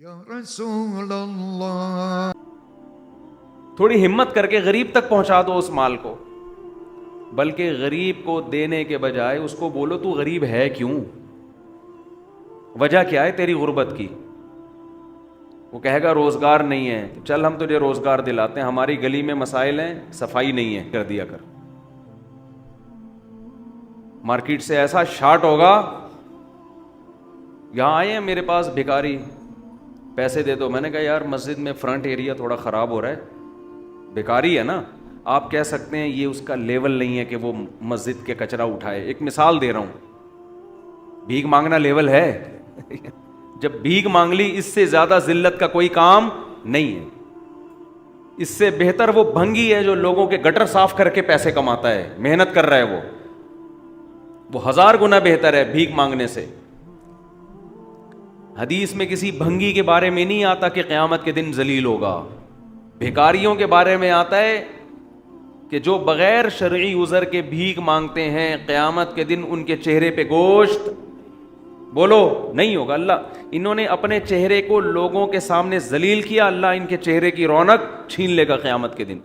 یا رسول اللہ. تھوڑی ہمت کر کے غریب تک پہنچا دو اس مال کو، بلکہ غریب کو دینے کے بجائے اس کو بولو تو غریب ہے کیوں، وجہ کیا ہے تیری غربت کی. وہ کہے گا روزگار نہیں ہے، تو چل ہم تجھے روزگار دلاتے ہیں، ہماری گلی میں مسائل ہیں، صفائی نہیں ہے، کر دیا کر. مارکیٹ سے ایسا شارٹ ہوگا، یہاں آئے ہیں میرے پاس بھکاری، پیسے دے دو. میں نے کہا یار مسجد میں فرنٹ ایریا تھوڑا خراب ہو رہا ہے، بھکاری ہے نا. آپ کہہ سکتے ہیں یہ اس کا لیول نہیں ہے کہ وہ مسجد کے کچرا اٹھائے. ایک مثال دے رہا ہوں، بھیک مانگنا لیول ہے؟ جب بھیک مانگ لی، اس سے زیادہ ذلت کا کوئی کام نہیں ہے. اس سے بہتر وہ بھنگی ہے جو لوگوں کے گٹر صاف کر کے پیسے کماتا ہے، محنت کر رہا ہے، وہ 1000 گنا بہتر ہے بھیک مانگنے سے. حدیث میں کسی بھنگی کے بارے میں نہیں آتا کہ قیامت کے دن ذلیل ہوگا. بھیکاریوں کے بارے میں آتا ہے کہ جو بغیر شرعی عذر کے بھیک مانگتے ہیں، قیامت کے دن ان کے چہرے پہ گوشت بولو نہیں ہوگا. اللہ انہوں نے اپنے چہرے کو لوگوں کے سامنے ذلیل کیا، اللہ ان کے چہرے کی رونق چھین لے گا قیامت کے دن.